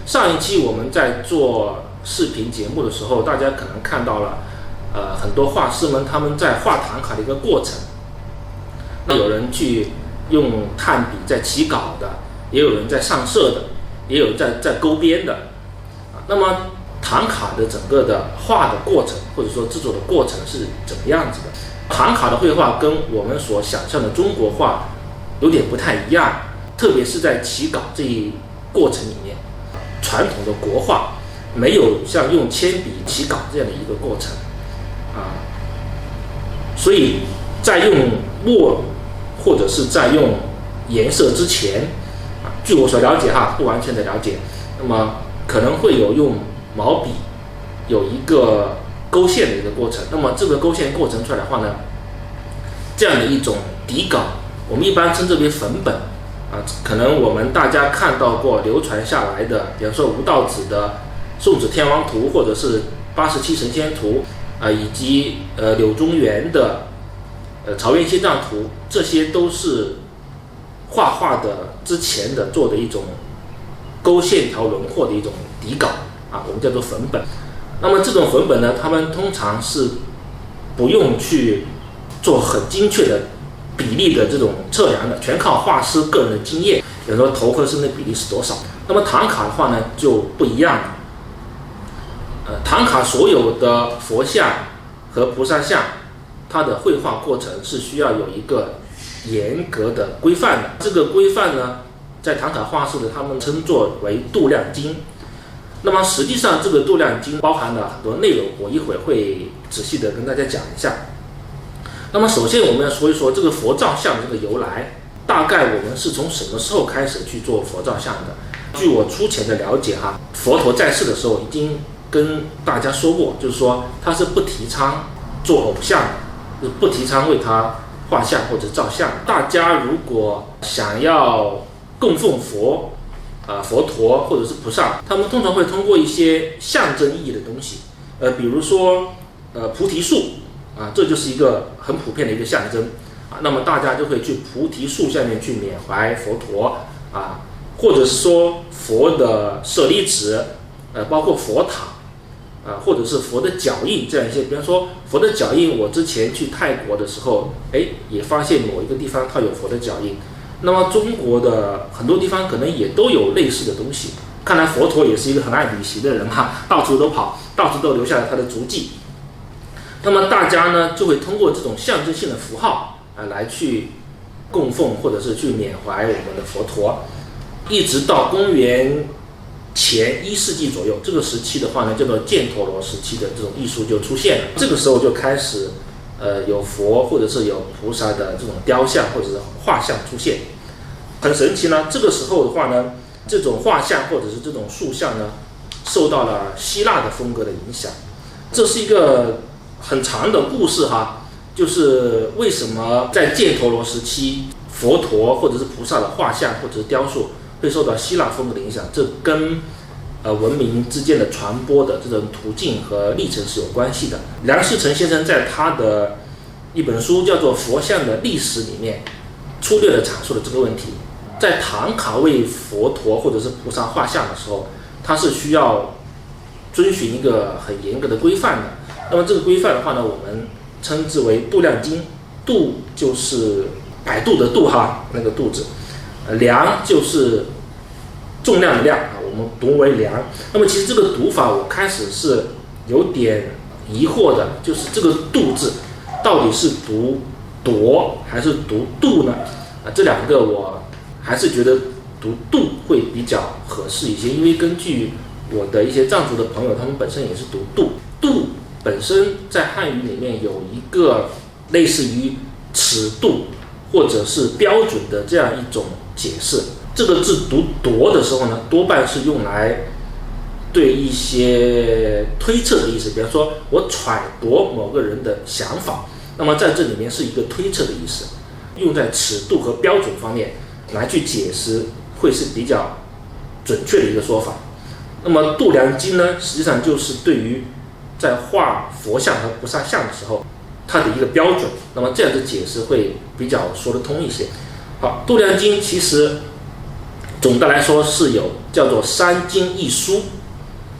上一期我们在做视频节目的时候，大家可能看到了，很多画师们他们在画唐卡的一个过程。那有人去用炭笔在起稿的，也有人在上色的，也有在勾边的。那么唐卡的整个的画的过程，或者说制作的过程是怎么样子的？唐卡的绘画跟我们所想象的中国画有点不太一样，特别是在起稿这一过程里面，传统的国画没有像用铅笔起稿这样的一个过程所以在用墨或者是在用颜色之前据我所了解不完全的了解，那么可能会有用毛笔有一个勾线的一个过程。那么这个勾线过程出来的话呢，这样的一种底稿，我们一般称之为粉本可能我们大家看到过流传下来的，比方说吴道子的《宋子天王图》，或者是87神仙图以及柳宗元的草原仙藏图，这些都是画的之前的做的一种勾线条轮廓的一种底稿我们叫做粉本。那么这种粉本呢，他们通常是不用去做很精确的比例的这种测量的，全靠画师个人的经验，比如说头和身的比例是多少。那么唐卡的话呢就不一样了，唐卡所有的佛像和菩萨像，它的绘画过程是需要有一个严格的规范的。这个规范呢，在唐卡画室的他们称作为度量经。那么实际上这个度量经包含了很多内容，我一会儿会仔细的跟大家讲一下。那么首先我们要说一说这个佛造像这个由来，大概我们是从什么时候开始去做佛造像的？据我粗浅的了解佛陀在世的时候已经跟大家说过，就是说他是不提倡做偶像的，就是不提倡为他画像或者造像。大家如果想要供奉佛陀或者是菩萨，他们通常会通过一些象征意义的东西，比如说菩提树这就是一个很普遍的一个象征那么大家就会去菩提树下面去缅怀佛陀或者是说佛的舍利子包括佛塔或者是佛的脚印这样一些。比方说佛的脚印，我之前去泰国的时候也发现某一个地方它有佛的脚印。那么中国的很多地方可能也都有类似的东西。看来佛陀也是一个很爱旅行的人到处都跑，到处都留下了他的足迹。那么大家呢就会通过这种象征性的符号来去供奉或者是去缅怀我们的佛陀，一直到公元前1世纪左右，这个时期的话呢叫做犍陀罗时期的这种艺术就出现了。这个时候就开始有佛或者是有菩萨的这种雕像或者是画像出现。很神奇呢，这个时候的话呢，这种画像或者是这种塑像呢受到了希腊的风格的影响。这是一个很长的故事就是为什么在犍陀罗时期佛陀或者是菩萨的画像或者是雕塑会受到希腊风格的影响，这跟文明之间的传播的这种途径和历程是有关系的。梁思成先生在他的一本书叫做《佛像的历史》里面粗略地阐述了这个问题。在唐卡为佛陀或者是菩萨画像的时候，它是需要遵循一个很严格的规范的。那么这个规范的话呢，我们称之为度量经。度就是百度的度那个度字，量就是重量的量我们读为量。那么其实这个读法我开始是有点疑惑的，就是这个度字到底是读夺还是读度呢？这两个我还是觉得读度会比较合适一些，因为根据我的一些藏族的朋友，他们本身也是读度。度本身在汉语里面有一个类似于尺度或者是标准的这样一种解释。这个字读夺的时候呢，多半是用来对一些推测的意思，比方说我揣度某个人的想法，那么在这里面是一个推测的意思，用在尺度和标准方面来去解释会是比较准确的一个说法。那么度量经呢，实际上就是对于在画佛像和菩萨像的时候它的一个标准，那么这样的解释会比较说得通一些。好，度量经其实总的来说是有这叫做三经一书。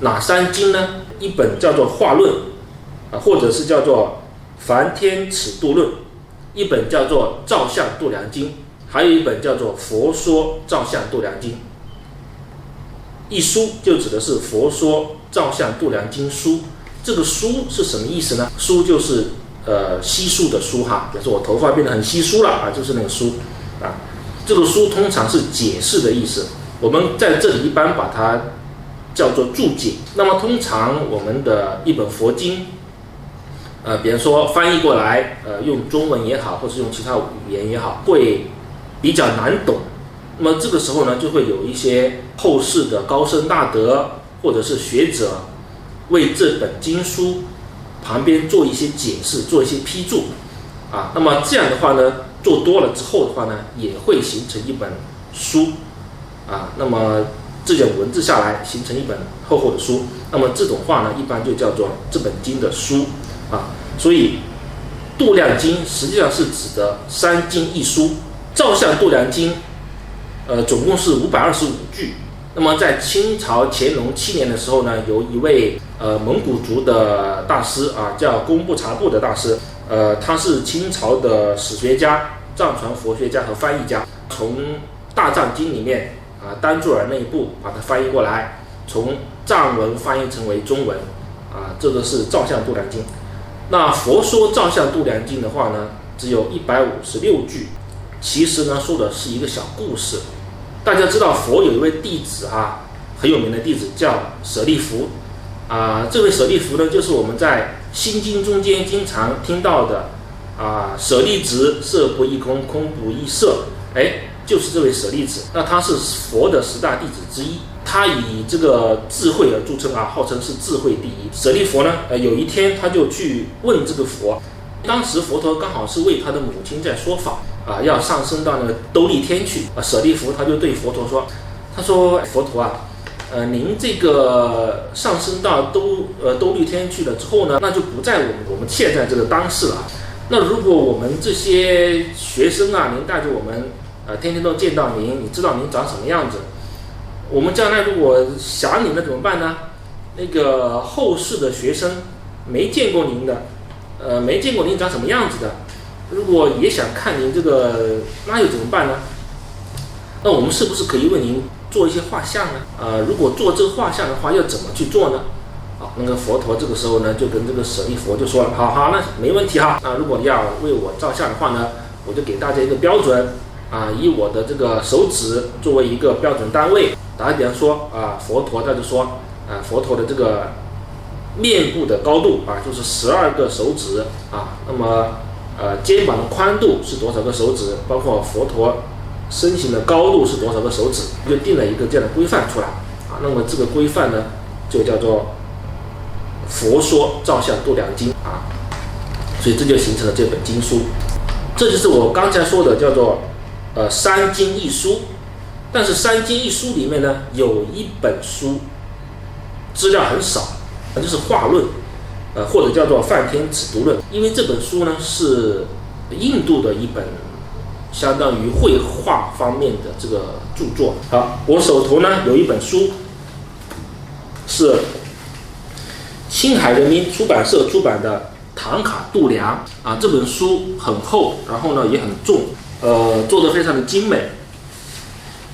哪三经呢？一本叫做《化论》，或者是叫做《梵天尺度论》，一本叫做《照相度量经》，还有一本叫做《佛说照相度量经》。一书就指的是《佛说照相度量经》书。这个书是什么意思呢？书就是稀疏的疏哈，比如说我头发变得很稀疏了啊，就是那个疏啊。这个书通常是解释的意思，我们在这里一般把它叫做注解。那么通常我们的一本佛经，比如说翻译过来，用中文也好，或是用其他语言也好，会比较难懂。那么这个时候呢，就会有一些后世的高僧大德或者是学者为这本经书旁边做一些解释，做一些批注啊。那么这样的话呢，做多了之后的话呢，也会形成一本书啊。那么这种文字下来，形成一本厚厚的书。那么这种话呢，一般就叫做这本经的书啊。所以度量经实际上是指的三经一书。照相度量经总共是525句。那么在清朝乾隆7年的时候呢，有一位蒙古族的大师啊，叫工部察部的大师，他是清朝的史学家、藏传佛学家和翻译家，从大藏经里面丹柱尔那一部把它翻译过来，从藏文翻译成为中文啊，这个是照相度量经。那佛说照相度量经的话呢，只有156句，其实呢说的是一个小故事。大家知道佛有一位弟子很有名的弟子叫舍利弗这位舍利弗呢，就是我们在心经中间经常听到的舍利子，色不异空，空不异色，就是这位舍利子。那他是佛的10大弟子之一，他以这个智慧而著称号称是智慧第一。舍利弗呢，有一天他就去问这个佛，当时佛陀刚好是为他的母亲在说法要上升到那个兜率天去舍利弗他就对佛陀说，他说佛陀您这个上升到兜率天去了之后呢，那就不在我们现在这个当世了。那如果我们这些学生您带着我们天天都见到您，你知道您长什么样子，我们将来如果想你，那怎么办呢？那个后世的学生没见过您的，没见过您长什么样子的，如果也想看您这个，那又怎么办呢？那我们是不是可以为您做一些画像呢？如果做这个画像的话，要怎么去做呢？那个佛陀这个时候呢，就跟这个舍利弗就说了，好，那没问题那如果你要为我照相的话呢，我就给大家一个标准以我的这个手指作为一个标准单位。打比方说佛陀他就说佛陀的这个面部的高度就是12个手指那么肩膀的宽度是多少个手指，包括佛陀身形的高度是多少个手指，就定了一个这样的规范出来那么这个规范呢，就叫做佛说照相度量经所以这就形成了这本经书。这就是我刚才说的叫做三经一书。但是三经一书里面呢，有一本书资料很少，就是化论或者叫做梵天尺度论。因为这本书呢是印度的一本相当于绘画方面的这个著作。好，我手头呢有一本书是青海人民出版社出版的《唐卡度量》这本书很厚，然后呢也很重，做得非常的精美。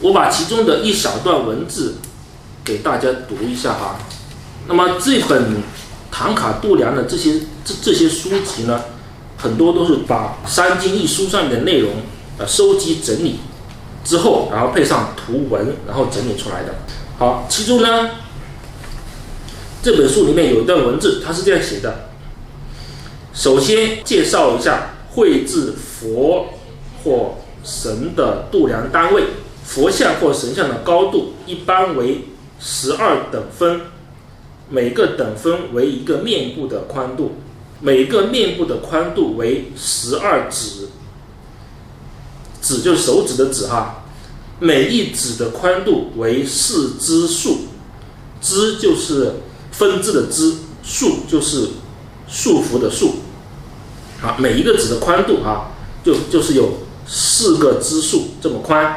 我把其中的一小段文字给大家读一下那么这本《唐卡度量》的这些书籍呢，很多都是把三经一书上面的内容收集整理之后，然后配上图文，然后整理出来的。好，其中呢这本书里面有一段文字，它是这样写的：首先介绍一下绘制佛或神的度量单位。佛像或神像的高度一般为12等分，每个等分为一个面部的宽度，每个面部的宽度为12指，指就是手指的指每一指的宽度为4支数，支就是分支的支，束就是束缚的束每一个指的宽度就是有4个支数这么宽。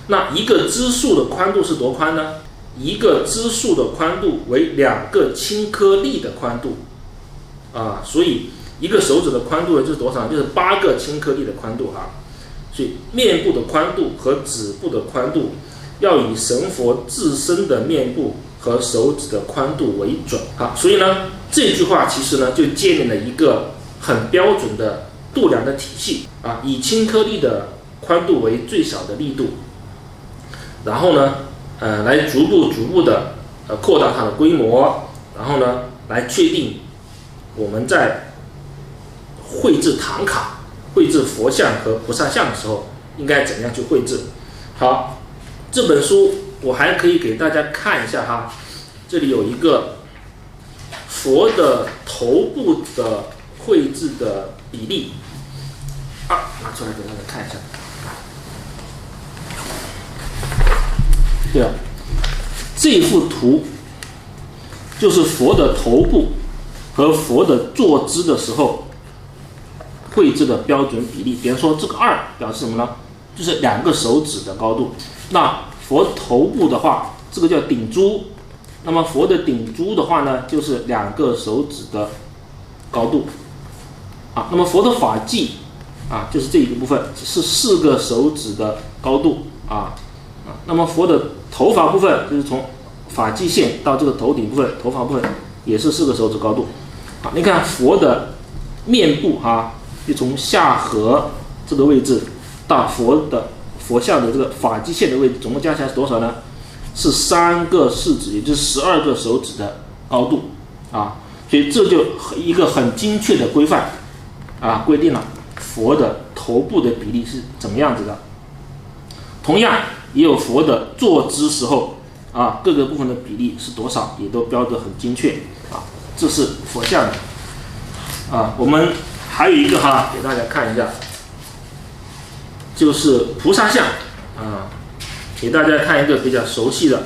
那一个支数的宽度是多宽呢？一个支数的宽度为2个轻颗粒的宽度啊，所以一个手指的宽度就是多少？就是8个轻颗粒的宽度啊。所以面部的宽度和指部的宽度要以神佛自身的面部和手指的宽度为准啊。所以呢，这句话其实呢就建立了一个很标准的度量的体系啊，以轻颗粒的宽度为最小的力度，然后呢，来逐步的扩大它的规模，然后呢，来确定我们在绘制唐卡、绘制佛像和菩萨像的时候应该怎样去绘制。好，这本书我还可以给大家看一下哈，这里有一个佛的头部的绘制的比例啊，拿出来给大家看一下。对啊，这幅图就是佛的头部和佛的坐姿的时候绘制的标准比例。比方说这个2表示什么呢？就是2个手指的高度。那佛头部的话，这个叫顶珠，那么佛的顶珠的话呢，就是2个手指的高度啊。那么佛的发髻啊，就是这一个部分是4个手指的高度啊。那么佛的头发部分就是从发际线到这个头顶部分，头发部分也是4个手指高度啊。你看佛的面部啊，就从下颌这个位置到佛像的这个发际线的位置，总共加起来是多少呢？是3个食指，也就是12个手指的高度啊。所以这就一个很精确的规范啊，规定了佛的头部的比例是怎么样子的。同样也有佛的坐姿时候啊，各个部分的比例是多少，也都标得很精确啊。这是佛像的啊。我们还有一个哈，给大家看一下，就是菩萨像啊，给大家看一个比较熟悉的，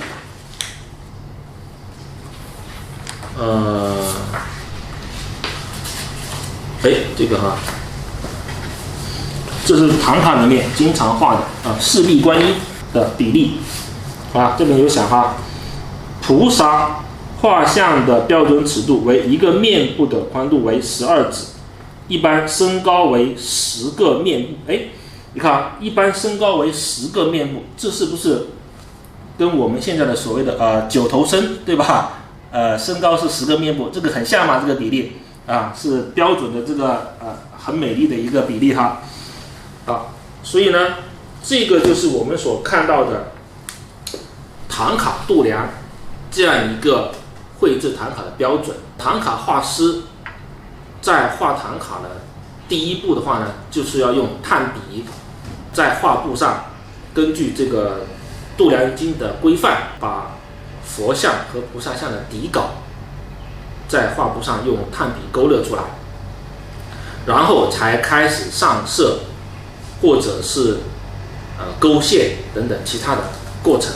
这个哈，这是唐卡里面经常画的啊，势力观音的比例啊。这边有想哈，菩萨画像的标准尺度为一个面部的宽度为12指，一般身高为10个面部。你看，一般身高为10个面部，这是不是跟我们现在的所谓的9头身，对吧？身高是10个面部，这个很像嘛？这个比例啊，是标准的这个很美丽的一个比例哈。啊，所以呢，这个就是我们所看到的唐卡度量这样一个绘制唐卡的标准。唐卡画师在画唐卡呢，第一步的话呢，就是要用炭笔在画布上，根据这个度量经的规范，把佛像和菩萨像的底稿在画布上用炭笔勾勒出来，然后才开始上色或者是勾线等等其他的过程。